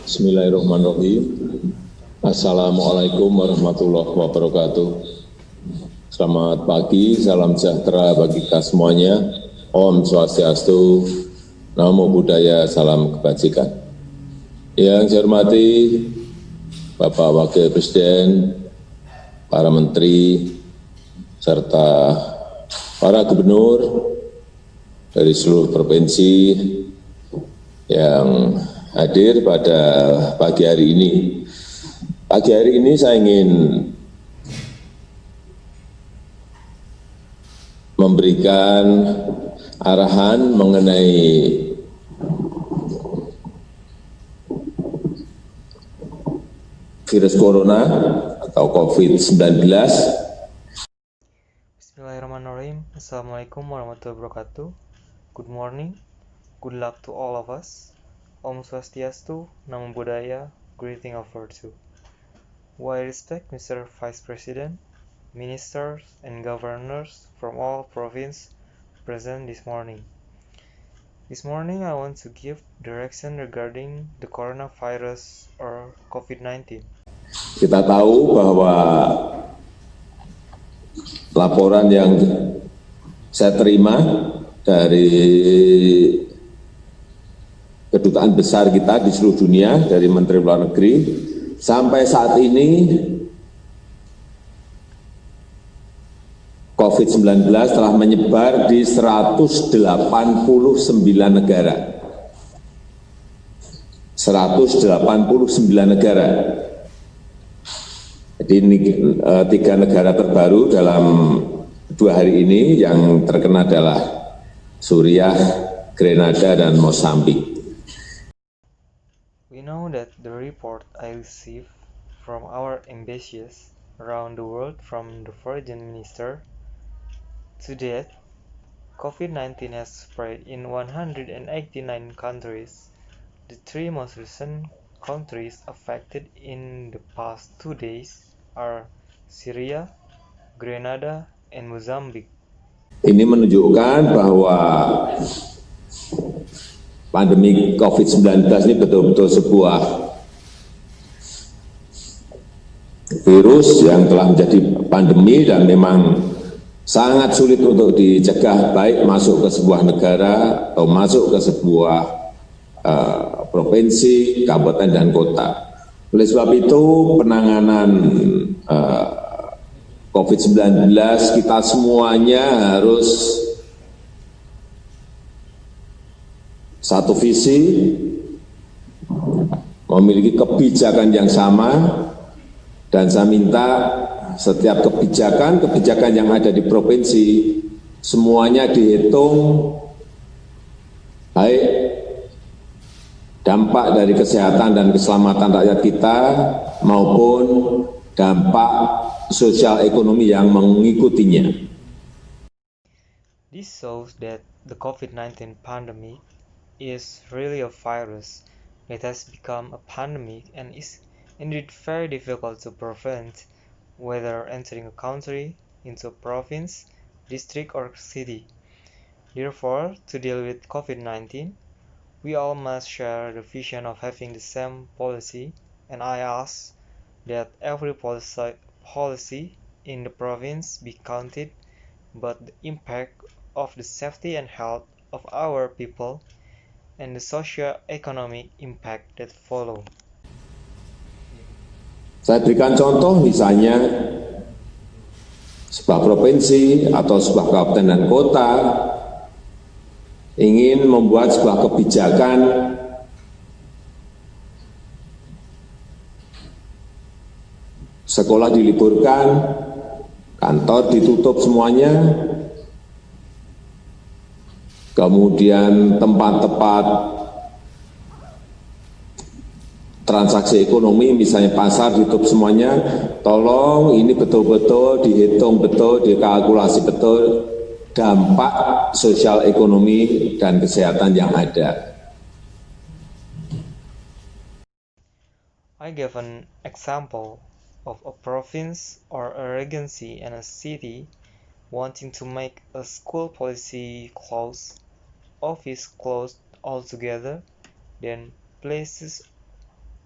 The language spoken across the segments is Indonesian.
Bismillahirrahmanirrahim. Assalamualaikum warahmatullahi wabarakatuh. Selamat pagi, salam sejahtera bagi kita semuanya. Om Swastiastu, Namo Buddhaya, salam kebajikan. Yang saya hormati Bapak Wakil Presiden, para Menteri, serta para gubernur dari seluruh provinsi yang hadir pada pagi hari ini. Pagi hari ini saya ingin memberikan arahan mengenai virus corona atau COVID-19. Bismillahirrahmanirrahim. Assalamualaikum warahmatullahi wabarakatuh. Good morning. Good luck to all of us. Om Swastiastu, Namo Buddhaya, greeting of virtue. I respect Mr. Vice President, ministers and governors from all provinces present this morning. This morning I want to give direction regarding the coronavirus or COVID-19. Kita tahu bahwa laporan yang saya terima dari kedutaan besar kita di seluruh dunia, dari Menteri Luar Negeri, sampai saat ini COVID-19 telah menyebar di 189 negara. 189 negara. Jadi ini 3 negara terbaru dalam 2 hari ini yang terkena adalah Suriah, Grenada, dan Mozambik. We know that the report I received from our embassies around the world from the foreign minister, to date, COVID-19 has spread in 189 countries. The 3 most recent countries affected in the past 2 days are Syria, Grenada, and Mozambique. Ini menunjukkan bahwa pandemi COVID-19 ini betul-betul sebuah virus yang telah menjadi pandemi dan memang sangat sulit untuk dicegah, baik masuk ke sebuah negara atau masuk ke sebuah provinsi, kabupaten, dan kota. Oleh sebab itu, penanganan COVID-19 kita semuanya harus satu visi, memiliki kebijakan yang sama, dan saya minta setiap kebijakan yang ada di provinsi semuanya dihitung, baik dampak dari kesehatan dan keselamatan rakyat kita maupun dampak sosial ekonomi yang mengikutinya. This shows that the COVID-19 pandemic is really a virus that has become a pandemic and is indeed very difficult to prevent, whether entering a country, into a province, district, or city. Therefore, to deal with COVID-19, we all must share the vision of having the same policy, and I ask that every policy in the province be counted, but the impact of the safety and health of our people and the socio-economic impact that follow. Saya berikan contoh, misalnya sebuah provinsi atau sebuah kabupaten dan kota ingin membuat sebuah kebijakan sekolah diliburkan, kantor ditutup semuanya, kemudian tempat-tempat transaksi ekonomi, misalnya pasar ditutup semuanya, tolong ini betul-betul dihitung betul, dikalkulasi betul dampak sosial ekonomi dan kesehatan yang ada. I give an example of a province or a regency and a city wanting to make a school policy closed, office closed altogether, then places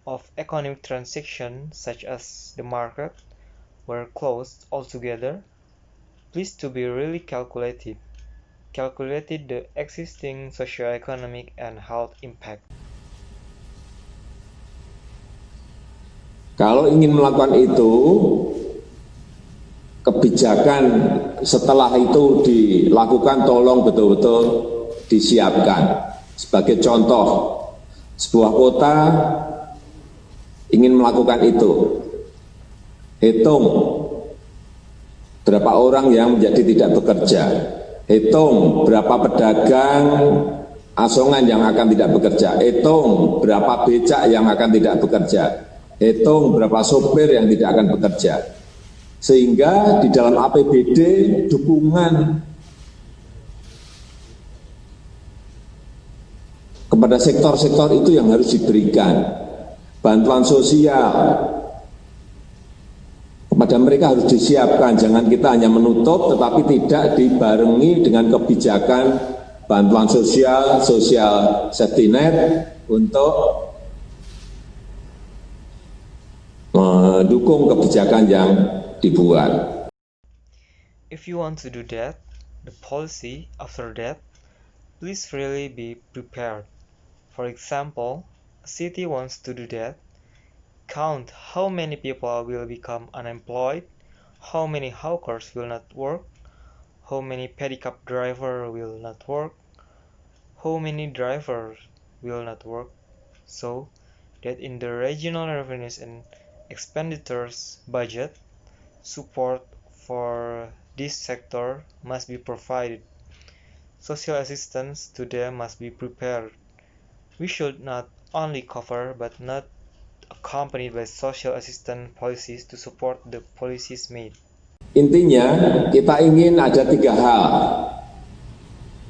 of economic transaction such as the market were closed altogether, please to be really calculated the existing socio-economic and health impact. Kalau ingin melakukan itu, kebijakan setelah itu dilakukan tolong betul-betul disiapkan. Sebagai contoh, sebuah kota ingin melakukan itu, hitung berapa orang yang menjadi tidak bekerja, hitung berapa pedagang asongan yang akan tidak bekerja, hitung berapa becak yang akan tidak bekerja, hitung berapa sopir yang tidak akan bekerja. Sehingga di dalam APBD dukungan kepada sektor-sektor itu yang harus diberikan. Bantuan sosial kepada mereka harus disiapkan. Jangan kita hanya menutup tetapi tidak dibarengi dengan kebijakan bantuan sosial, social safety net untuk mendukung kebijakan yang dibuat. If you want to do that, the policy after that, please really be prepared. For example, a city wants to do that, count how many people will become unemployed, how many hawkers will not work, how many pedicab drivers will not work, how many drivers will not work, so that in the regional revenues and expenditures budget, support for this sector must be provided. Social assistance to them must be prepared. We should not only cover but not accompanied by social assistance policies to support the policies made. Intinya kita ingin ada 3 hal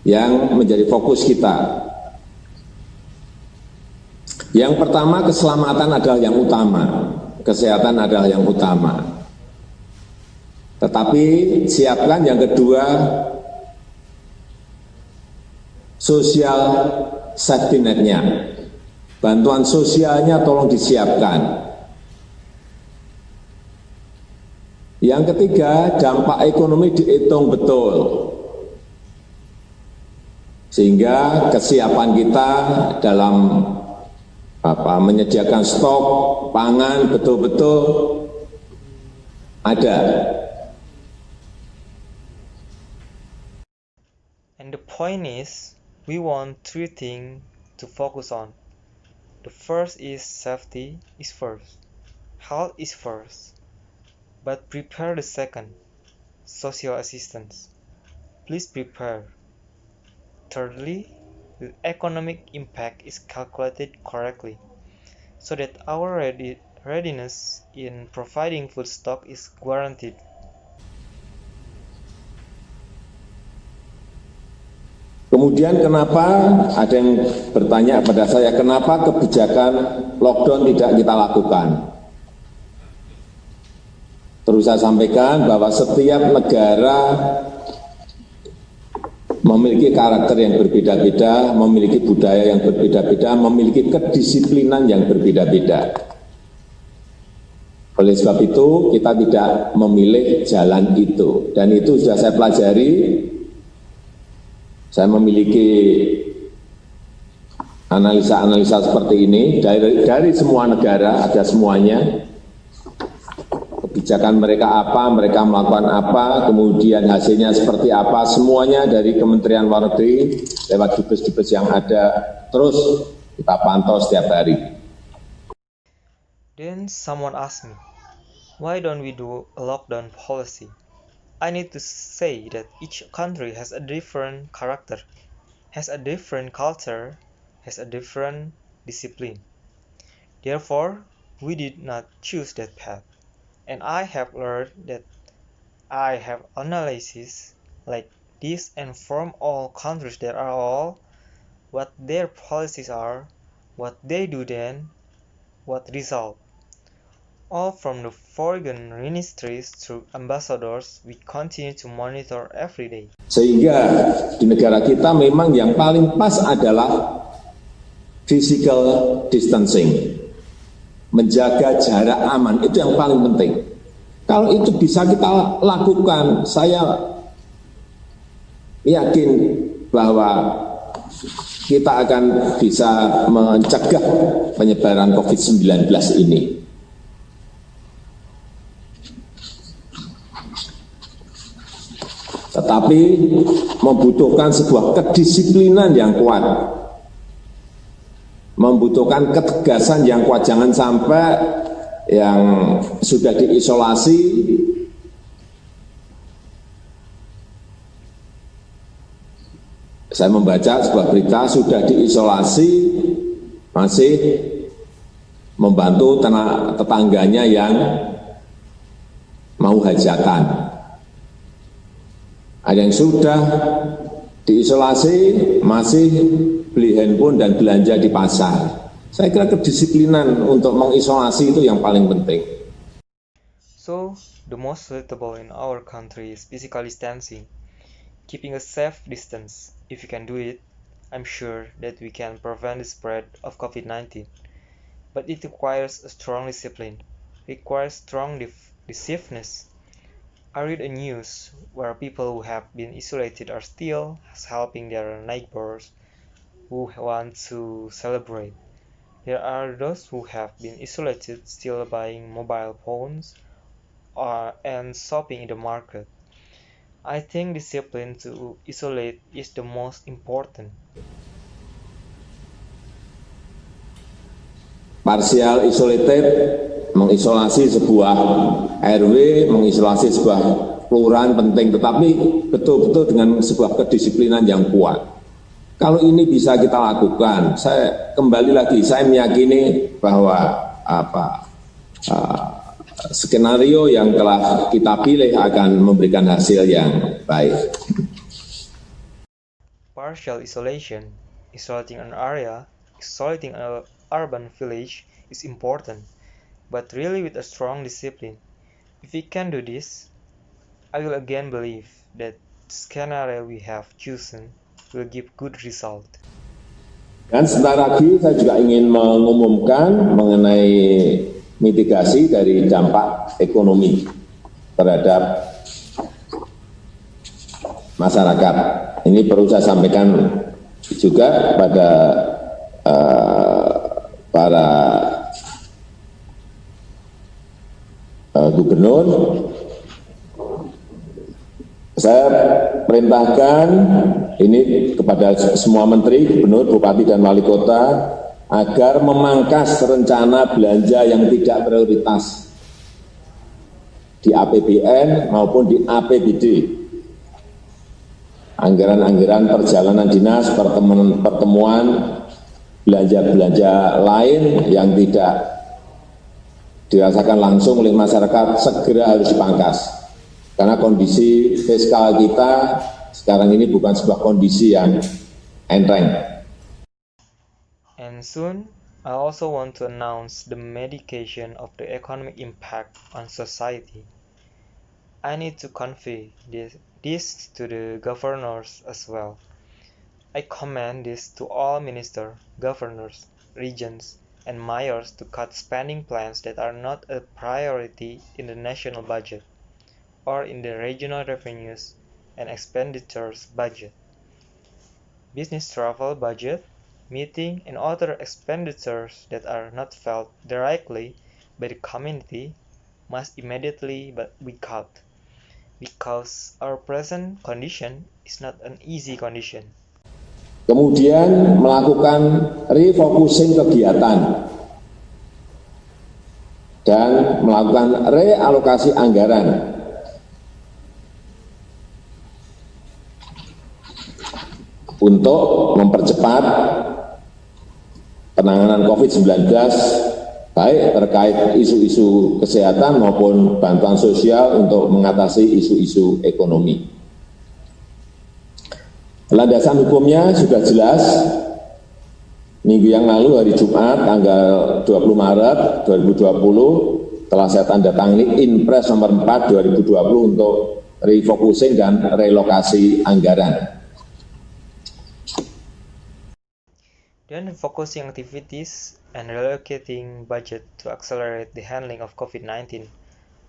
yang menjadi fokus kita. Yang pertama, keselamatan adalah yang utama, kesehatan adalah yang utama. Tetapi siapkan yang kedua, sosial safety net-nya, bantuan sosialnya tolong disiapkan. Yang ketiga, dampak ekonomi dihitung betul, sehingga kesiapan kita dalam menyediakan stok pangan betul-betul ada. And the point is, we want 3 things to focus on. The first is safety is first, health is first, but prepare the second, social assistance. Please prepare. Thirdly, the economic impact is calculated correctly, so that our readiness in providing food stock is guaranteed. Kemudian kenapa ada yang bertanya pada saya, kenapa kebijakan lockdown tidak kita lakukan? Terus saya sampaikan bahwa setiap negara memiliki karakter yang berbeda-beda, memiliki budaya yang berbeda-beda, memiliki kedisiplinan yang berbeda-beda. Oleh sebab itu, kita tidak memilih jalan itu. Dan itu sudah saya pelajari. Saya memiliki analisa-analisa seperti ini dari semua negara, ada semuanya. Kebijakan mereka apa, mereka melakukan apa, kemudian hasilnya seperti apa, semuanya dari Kementerian Luar Negeri lewat dubes-dubes yang ada, terus kita pantau setiap hari. Then someone asked me, why don't we do a lockdown policy? I need to say that each country has a different character, has a different culture, has a different discipline. Therefore, we did not choose that path. And I have learned that I have analysis like this and from all countries that are all what their policies are, what they do then, what result. All from the foreign ministries through ambassadors, we continue to monitor every day. Sehingga di negara kita memang yang paling pas adalah physical distancing, menjaga jarak aman, itu yang paling penting. Kalau itu bisa kita lakukan, saya yakin bahwa kita akan bisa mencegah penyebaran COVID-19 ini. Tetapi membutuhkan sebuah kedisiplinan yang kuat, membutuhkan ketegasan yang kuat. Jangan sampai yang sudah diisolasi saya membaca sebuah berita sudah diisolasi masih membantu tetangganya yang mau hajatan. Ada yang sudah diisolasi masih beli handphone dan belanja di pasar. Saya kira kedisiplinan untuk mengisolasi itu yang paling penting. So, the most suitable in our country is physical distancing, keeping a safe distance. If we can do it, I'm sure that we can prevent the spread of COVID-19. But it requires a strong discipline, requires strong decisiveness. I read a news where people who have been isolated are still helping their neighbors who want to celebrate. There are those who have been isolated still buying mobile phones and shopping in the market. I think discipline to isolate is the most important. Partial isolated, mengisolasi sebuah RW, mengisolasi sebuah kelurahan penting, tetapi betul-betul dengan sebuah kedisiplinan yang kuat. Kalau ini bisa kita lakukan, saya kembali lagi, saya meyakini bahwa skenario yang telah kita pilih akan memberikan hasil yang baik. Partial isolation, isolating an area, isolating an urban village is important, but really with a strong discipline. If we can do this, I will again believe that the scenario we have chosen will give good result. Dan sebentar lagi saya juga ingin mengumumkan mengenai mitigasi dari dampak ekonomi terhadap masyarakat. Ini perlu saya sampaikan juga pada para gubernur. Saya perintahkan ini kepada semua menteri, gubernur, bupati, dan wali kota agar memangkas rencana belanja yang tidak prioritas di APBN maupun di APBD. Anggaran-anggaran perjalanan dinas, pertemuan, belanja-belanja lain yang tidak dirasakan langsung oleh masyarakat segera harus dipangkas. Karena kondisi fiskal kita sekarang ini bukan sebuah kondisi yang enteng. And soon, I also want to announce the mitigation of the economic impact on society. I need to convey this to the governors as well. I commend this to all ministers, governors, regions, and mayors to cut spending plans that are not a priority in the national budget or in the regional revenues and expenditures budget. Business travel budget, meeting, and other expenditures that are not felt directly by the community must immediately be cut, because our present condition is not an easy condition. Kemudian melakukan refocusing kegiatan dan melakukan realokasi anggaran untuk mempercepat penanganan COVID-19 baik terkait isu-isu kesehatan maupun bantuan sosial untuk mengatasi isu-isu ekonomi. Landasan hukumnya sudah jelas. Minggu yang lalu hari Jumat tanggal 20 Maret 2020 telah saya tanda tangani Inpres nomor 4 2020 untuk refocusing dan relokasi anggaran. then focusing activities and relocating budget to accelerate the handling of COVID-19,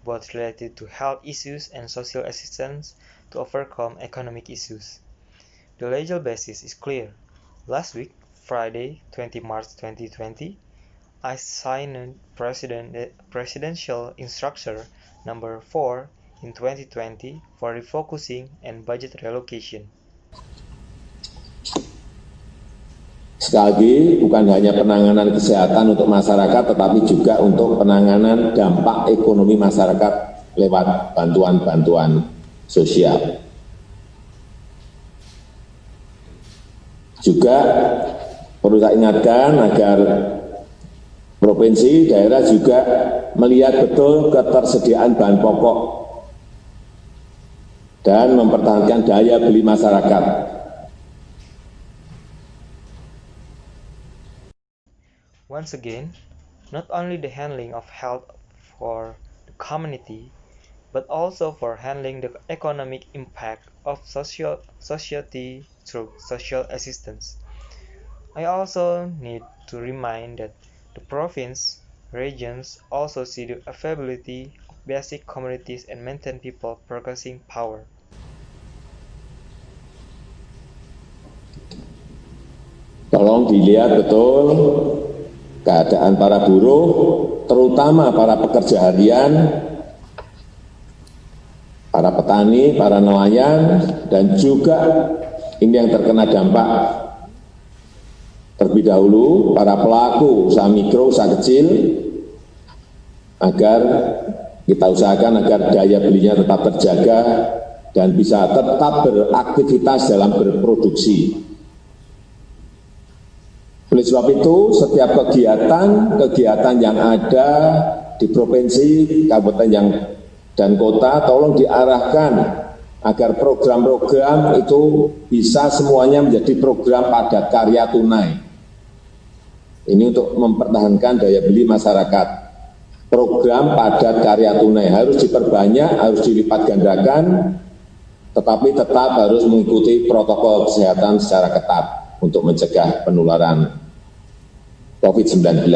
both related to health issues and social assistance to overcome economic issues. The legal basis is clear. Last week, Friday, 20 March 2020, I signed Presidential Instruction Number 4 in 2020 for refocusing and budget relocation. Sekali lagi, bukan hanya penanganan kesehatan untuk masyarakat, tetapi juga untuk penanganan dampak ekonomi masyarakat lewat bantuan-bantuan sosial. Juga perlu saya ingatkan agar provinsi, daerah juga melihat betul ketersediaan bahan pokok dan mempertahankan daya beli masyarakat. Once again, not only the handling of health for the community, but also for handling the economic impact of society through social assistance. I also need to remind that the province, regions also see the availability of basic commodities and maintain people purchasing power. Tolong dilihat betul keadaan para buruh, terutama para pekerja harian, para petani, para nelayan, dan juga ini yang terkena dampak terlebih dahulu, para pelaku usaha mikro, usaha kecil, agar kita usahakan agar daya belinya tetap terjaga dan bisa tetap beraktivitas dalam berproduksi. Oleh sebab itu, setiap kegiatan yang ada di provinsi, kabupaten dan kota, tolong diarahkan agar program-program itu bisa semuanya menjadi program padat karya tunai. Ini untuk mempertahankan daya beli masyarakat. Program padat karya tunai harus diperbanyak, harus dilipat gandakan, tetapi tetap harus mengikuti protokol kesehatan secara ketat untuk mencegah penularan COVID-19.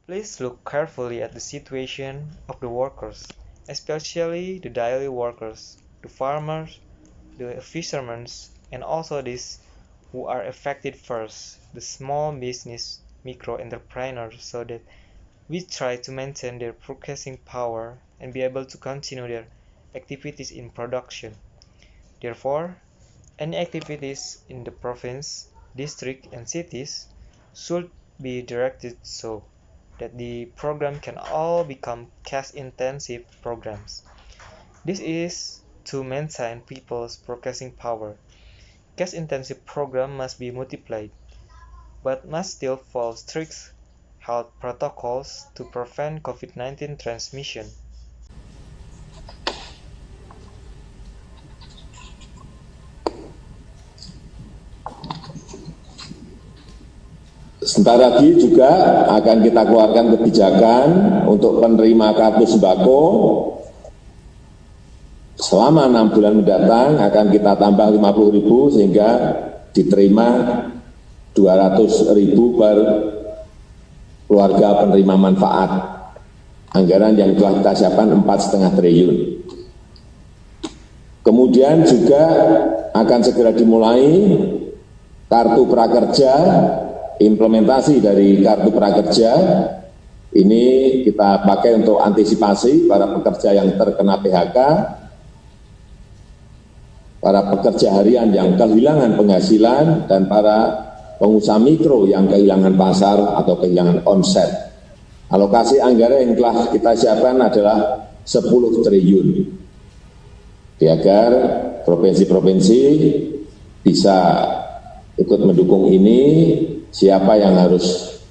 Please look carefully at the situation of the workers, especially the daily workers, the farmers, the fishermen, and also these who are affected first, the small business micro entrepreneurs, so that we try to maintain their purchasing power and be able to continue their activities in production. Therefore, any activities in the province, district, and cities should be directed so that the program can all become cash-intensive programs. This is to maintain people's purchasing power. Cash-intensive program must be multiplied, but must still follow strict health protocols to prevent COVID-19 transmission. Sebentar lagi juga akan kita keluarkan kebijakan untuk penerima kartu sembako. Selama 6 bulan mendatang akan kita tambah 50.000 sehingga diterima 200.000 per keluarga penerima manfaat. Anggaran yang telah kita siapkan 4,5 triliun. Kemudian juga akan segera dimulai kartu prakerja. Implementasi dari kartu prakerja ini kita pakai untuk antisipasi para pekerja yang terkena PHK, para pekerja harian yang kehilangan penghasilan, dan para pengusaha mikro yang kehilangan pasar atau kehilangan omset. Alokasi anggaran yang telah kita siapkan adalah 10 triliun. Agar provinsi-provinsi bisa ikut mendukung ini. Siapa yang harus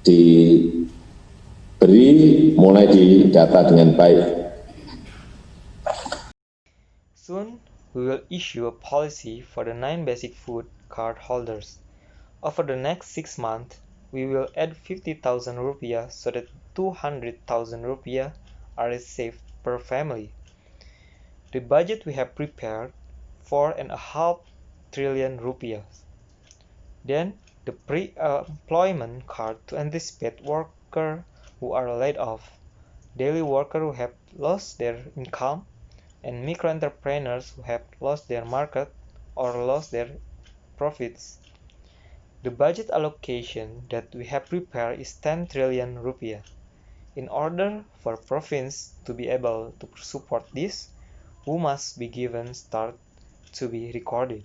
diberi, mulai didata dengan baik. Soon, we will issue a policy for the 9 basic food card holders. Over the next 6 months, we will add 50,000 rupiah so that 200,000 rupiah are saved per family. The budget we have prepared, 4.5 trillion rupiah. Then the pre-employment card to anticipate workers who are laid off, daily workers who have lost their income, and micro-entrepreneurs who have lost their market or lost their profits. The budget allocation that we have prepared is 10 trillion rupiah. In order for province to be able to support this, who must be given start to be recorded.